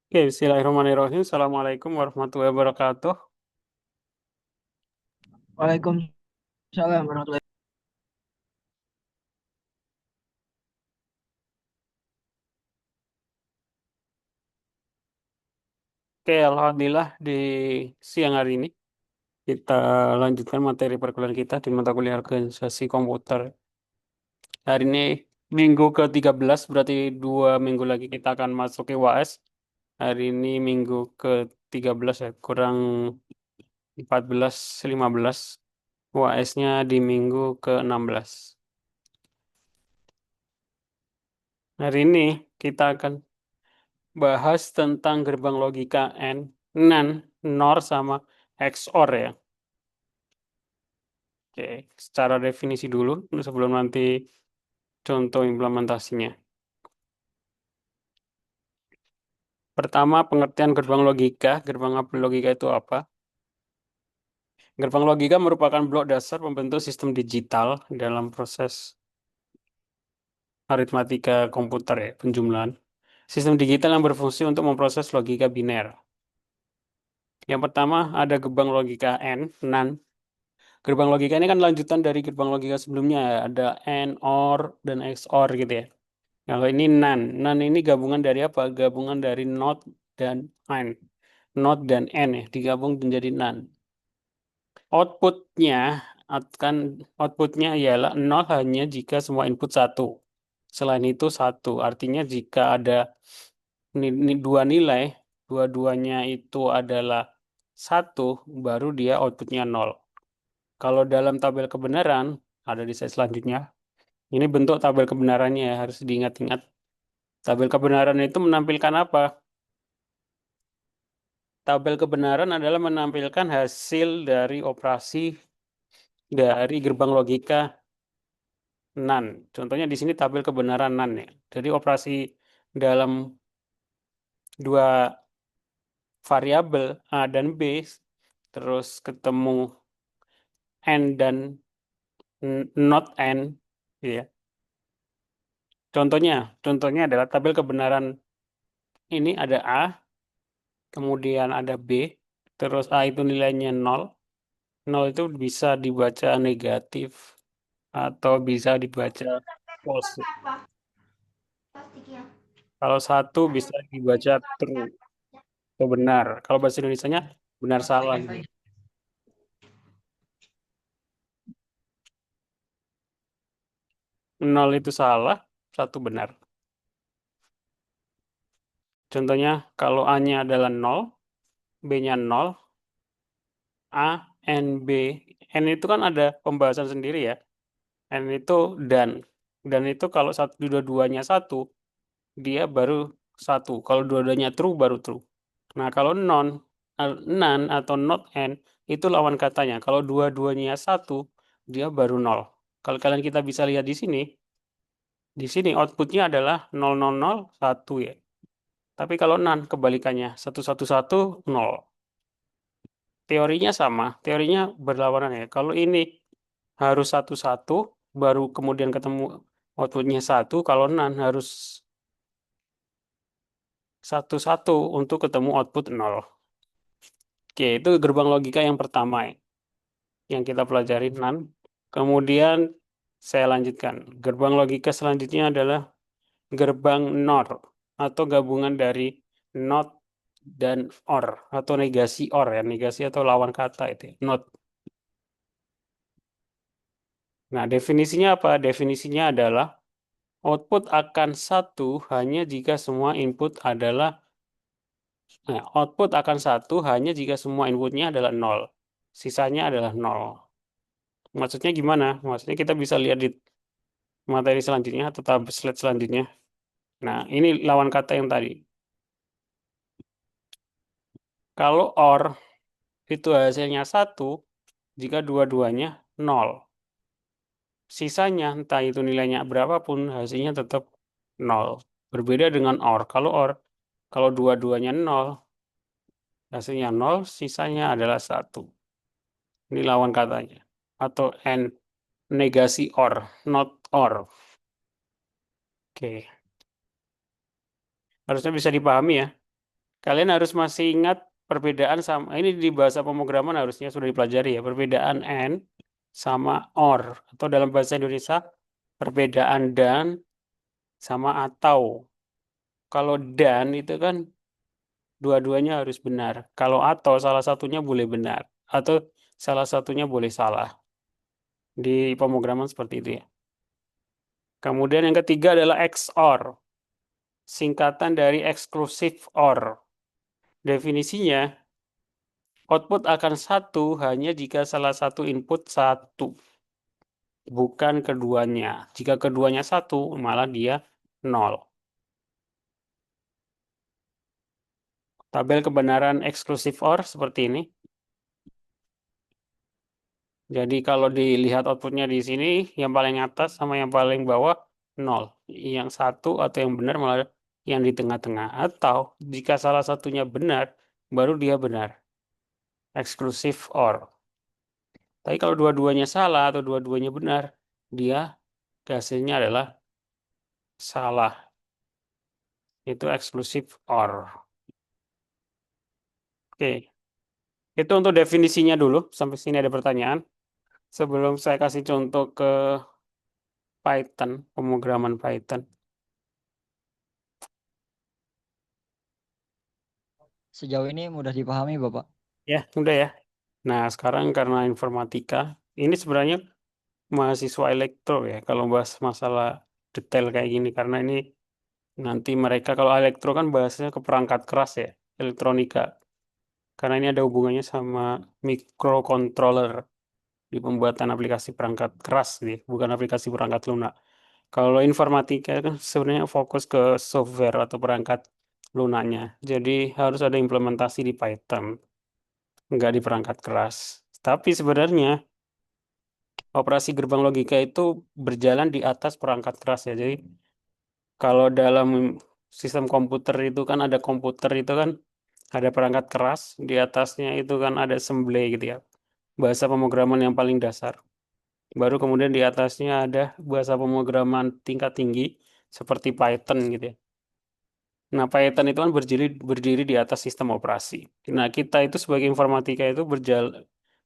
Oke, bismillahirrahmanirrahim. Assalamualaikum warahmatullahi wabarakatuh. Waalaikumsalam warahmatullahi. Oke, alhamdulillah di siang hari ini kita lanjutkan materi perkuliahan kita di mata kuliah organisasi komputer. Hari ini minggu ke-13, berarti 2 minggu lagi kita akan masuk ke UAS. Hari ini minggu ke-13 ya, kurang 14, 15. UAS-nya di minggu ke-16. Hari ini kita akan bahas tentang gerbang logika NAND, NOR, sama XOR ya. Oke, secara definisi dulu sebelum nanti contoh implementasinya. Pertama, pengertian gerbang logika. Gerbang logika itu apa? Gerbang logika merupakan blok dasar pembentuk sistem digital dalam proses aritmatika komputer ya, penjumlahan. Sistem digital yang berfungsi untuk memproses logika biner. Yang pertama ada gerbang logika NAND. Gerbang logika ini kan lanjutan dari gerbang logika sebelumnya ya. Ada AND, OR, dan XOR gitu ya. Kalau ini NAND. NAND ini gabungan dari apa? Gabungan dari NOT dan AND. NOT dan AND ya, digabung menjadi NAND. Outputnya akan outputnya ialah 0 hanya jika semua input satu. Selain itu satu. Artinya jika ada dua nilai, dua-duanya itu adalah satu, baru dia outputnya 0. Kalau dalam tabel kebenaran, ada di slide selanjutnya. Ini bentuk tabel kebenarannya ya, harus diingat-ingat. Tabel kebenaran itu menampilkan apa? Tabel kebenaran adalah menampilkan hasil dari operasi dari gerbang logika NAND. Contohnya di sini tabel kebenaran NAND ya. Jadi operasi dalam dua variabel A dan B, terus ketemu N dan not N, ya. Contohnya adalah tabel kebenaran ini ada A, kemudian ada B, terus A itu nilainya 0. 0 itu bisa dibaca negatif atau bisa dibaca false. Kalau satu bisa dibaca true atau benar. Kalau bahasa Indonesianya benar salah gitu. Nol itu salah, satu benar. Contohnya kalau A-nya adalah 0, B-nya 0, A, N, B. N itu kan ada pembahasan sendiri ya. N itu dan. Dan itu kalau satu dua-duanya satu, dia baru satu. Kalau dua-duanya true, baru true. Nah, kalau none atau not n, itu lawan katanya. Kalau dua-duanya satu, dia baru nol. Kalau kalian kita bisa lihat di sini outputnya adalah 0, 0, 0, 1 ya. Tapi kalau none, kebalikannya. 1, 1, 1, 0. Teorinya sama, teorinya berlawanan ya. Kalau ini harus 1, 1, baru kemudian ketemu outputnya 1. Kalau none harus 1, 1 untuk ketemu output 0. Oke, itu gerbang logika yang pertama ya, yang kita pelajari NAND. Kemudian saya lanjutkan. Gerbang logika selanjutnya adalah gerbang NOR atau gabungan dari NOT dan OR atau negasi OR ya, negasi atau lawan kata itu ya, NOT. Nah, definisinya apa? Definisinya adalah output akan satu hanya jika semua input adalah output akan satu hanya jika semua inputnya adalah nol. Sisanya adalah nol. Maksudnya gimana? Maksudnya kita bisa lihat di materi selanjutnya atau slide selanjutnya. Nah, ini lawan kata yang tadi. Kalau OR itu hasilnya satu, jika dua-duanya nol. Sisanya, entah itu nilainya berapapun, hasilnya tetap nol. Berbeda dengan OR. Kalau dua-duanya nol, hasilnya nol, sisanya adalah satu. Ini lawan katanya. Atau negasi OR, not OR. Oke, harusnya bisa dipahami ya. Kalian harus masih ingat perbedaan sama ini di bahasa pemrograman harusnya sudah dipelajari ya, perbedaan and sama or atau dalam bahasa Indonesia perbedaan dan sama atau. Kalau dan itu kan dua-duanya harus benar. Kalau atau salah satunya boleh benar atau salah satunya boleh salah. Di pemrograman seperti itu ya. Kemudian yang ketiga adalah XOR, singkatan dari exclusive OR. Definisinya, output akan satu hanya jika salah satu input satu, bukan keduanya. Jika keduanya satu, malah dia nol. Tabel kebenaran exclusive OR seperti ini. Jadi kalau dilihat outputnya di sini, yang paling atas sama yang paling bawah nol. Yang satu atau yang benar malah yang di tengah-tengah. Atau jika salah satunya benar, baru dia benar. Exclusive OR. Tapi kalau dua-duanya salah atau dua-duanya benar, dia hasilnya adalah salah. Itu eksklusif OR. Oke, itu untuk definisinya dulu. Sampai sini ada pertanyaan. Sebelum saya kasih contoh ke Python, pemrograman Python. Sejauh ini mudah dipahami, Bapak. Ya, udah ya. Nah, sekarang karena informatika, ini sebenarnya mahasiswa elektro ya, kalau bahas masalah detail kayak gini. Karena ini nanti mereka, kalau elektro kan bahasanya ke perangkat keras ya, elektronika. Karena ini ada hubungannya sama microcontroller di pembuatan aplikasi perangkat keras, gitu, ya, bukan aplikasi perangkat lunak. Kalau informatika kan sebenarnya fokus ke software atau perangkat lunaknya. Jadi harus ada implementasi di Python, nggak di perangkat keras. Tapi sebenarnya operasi gerbang logika itu berjalan di atas perangkat keras ya. Jadi kalau dalam sistem komputer itu kan ada komputer itu kan ada perangkat keras, di atasnya itu kan ada assembly gitu ya. Bahasa pemrograman yang paling dasar. Baru kemudian di atasnya ada bahasa pemrograman tingkat tinggi seperti Python gitu ya. Nah, Python itu kan berdiri di atas sistem operasi. Nah, kita itu sebagai informatika itu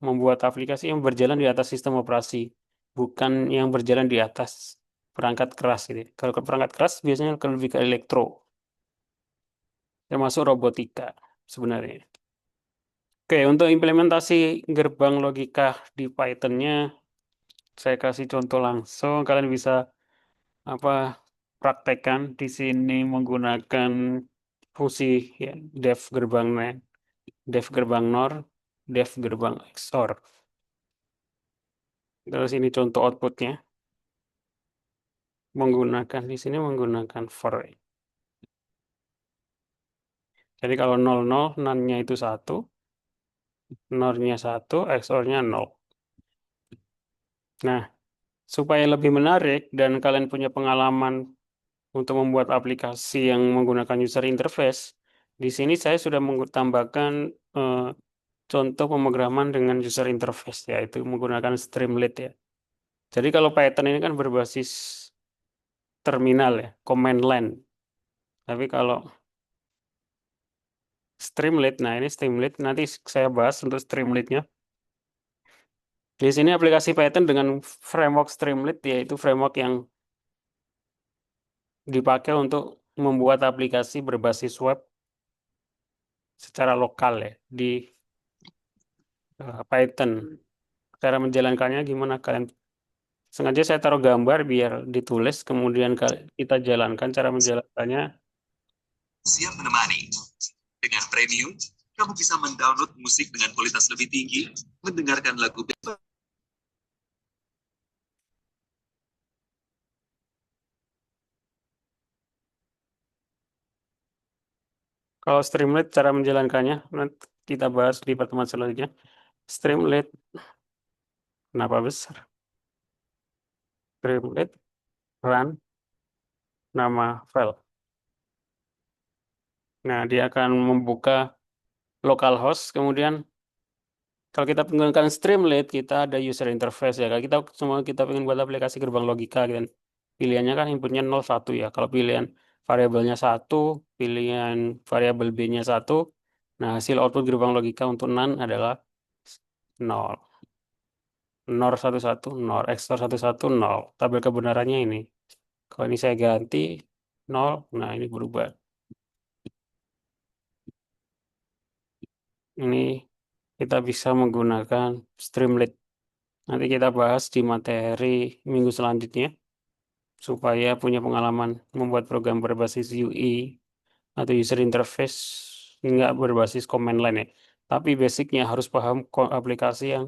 membuat aplikasi yang berjalan di atas sistem operasi, bukan yang berjalan di atas perangkat keras gitu, ya. Kalau ke perangkat keras biasanya lebih ke elektro, termasuk robotika sebenarnya. Oke, untuk implementasi gerbang logika di Python-nya, saya kasih contoh langsung. Kalian bisa apa praktekkan di sini menggunakan fungsi ya, def gerbang def gerbang NOR, def gerbang XOR. Terus ini contoh outputnya menggunakan di sini menggunakan for. Jadi kalau 00 NaN-nya itu 1, NOR-nya 1, XOR-nya 0. Nah, supaya lebih menarik dan kalian punya pengalaman untuk membuat aplikasi yang menggunakan user interface, di sini saya sudah tambahkan contoh pemrograman dengan user interface, yaitu menggunakan Streamlit ya. Jadi kalau Python ini kan berbasis terminal ya, command line. Tapi kalau Streamlit, nah ini Streamlit, nanti saya bahas untuk Streamlitnya. Di sini aplikasi Python dengan framework Streamlit, yaitu framework yang dipakai untuk membuat aplikasi berbasis web secara lokal ya di Python. Cara menjalankannya gimana kalian? Sengaja saya taruh gambar biar ditulis, kemudian kita jalankan cara menjalankannya. Siap menemani. Dengan premium, kamu bisa mendownload musik dengan kualitas lebih tinggi, mendengarkan lagu bebas. Kalau Streamlit cara menjalankannya nanti kita bahas di pertemuan selanjutnya. Streamlit kenapa besar? Streamlit run nama file. Nah, dia akan membuka localhost, kemudian kalau kita menggunakan Streamlit, kita ada user interface ya. Kalau kita pengen buat aplikasi gerbang logika gitu kan. Pilihannya kan inputnya 0 1 ya. Kalau pilihan variabelnya 1, pilihan variabel B-nya 1. Nah, hasil output gerbang logika untuk NAND adalah 0. 0, 1, 1, 0. XOR 1, 1, 0. Tabel kebenarannya ini. Kalau ini saya ganti 0, nah ini berubah. Ini kita bisa menggunakan Streamlit. Nanti kita bahas di materi minggu selanjutnya. Supaya punya pengalaman membuat program berbasis UI atau user interface nggak berbasis command line ya. Tapi basicnya harus paham aplikasi yang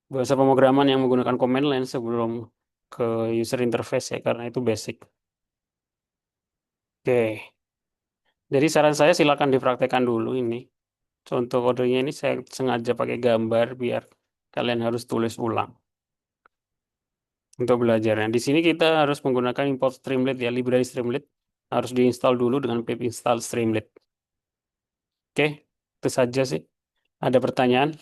bahasa pemrograman yang menggunakan command line sebelum ke user interface ya, karena itu basic. Oke, jadi saran saya silakan dipraktekkan dulu ini. Contoh kodenya ini saya sengaja pakai gambar biar kalian harus tulis ulang untuk belajarnya. Di sini kita harus menggunakan import Streamlit ya, library Streamlit harus diinstal dulu dengan pip install Streamlit. Oke, itu saja sih. Ada pertanyaan?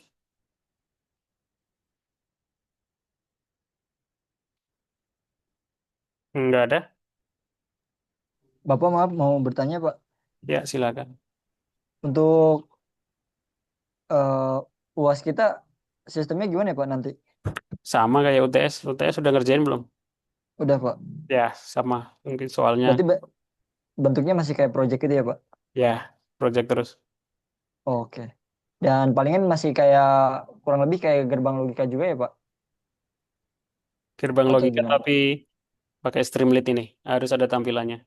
Enggak ada? Bapak maaf mau bertanya Pak, Ya, silakan. untuk UAS kita sistemnya gimana ya Pak nanti? Sama kayak UTS. UTS sudah ngerjain belum? Udah Pak. Ya, sama. Mungkin soalnya Berarti bentuknya masih kayak project gitu ya Pak? ya, project terus. Oke. Dan palingan masih kayak kurang lebih kayak gerbang logika juga ya Pak? Gerbang Atau logika gimana? tapi pakai Streamlit ini. Harus ada tampilannya.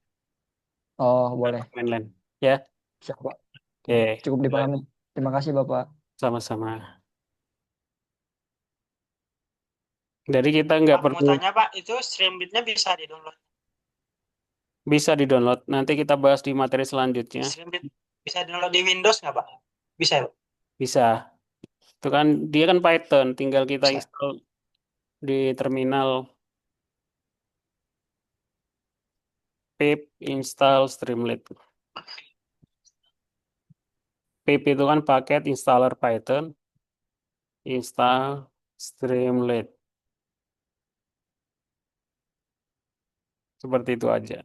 Oh boleh. Mainland. Ya, Siap Pak. oke. Cukup dipahami. Terima kasih Bapak. Sama-sama. Jadi kita nggak Pak, mau perlu tanya Pak, itu Streamlit-nya bisa di-download? bisa di-download. Nanti kita bahas di materi selanjutnya. Streamlit bisa di-download di Windows nggak Pak? Bisa ya Pak? Bisa. Itu kan dia kan Python, tinggal kita Bisa. install di terminal pip install Streamlit. Pip itu kan paket installer Python, install Streamlit. Seperti itu aja.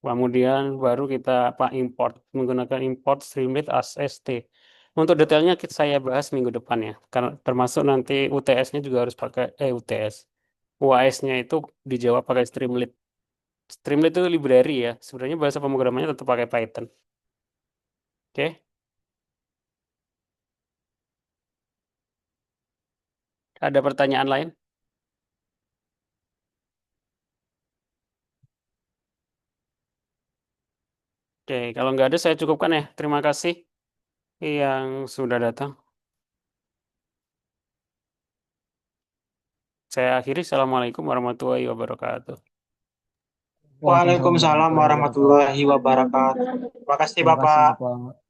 Kemudian baru kita import menggunakan import Streamlit as ST. Untuk detailnya saya bahas minggu depan ya. Karena termasuk nanti UTS-nya juga harus pakai UTS. UAS-nya itu dijawab pakai Streamlit. Streamlit itu library ya. Sebenarnya bahasa pemrogramannya tetap pakai Python. Oke. Ada pertanyaan lain? Oke, kalau nggak ada saya cukupkan ya. Terima kasih yang sudah datang. Saya akhiri. Assalamualaikum warahmatullahi wabarakatuh. Waalaikumsalam warahmatullahi wabarakatuh. Terima kasih Terima kasih Bapak. Bapak.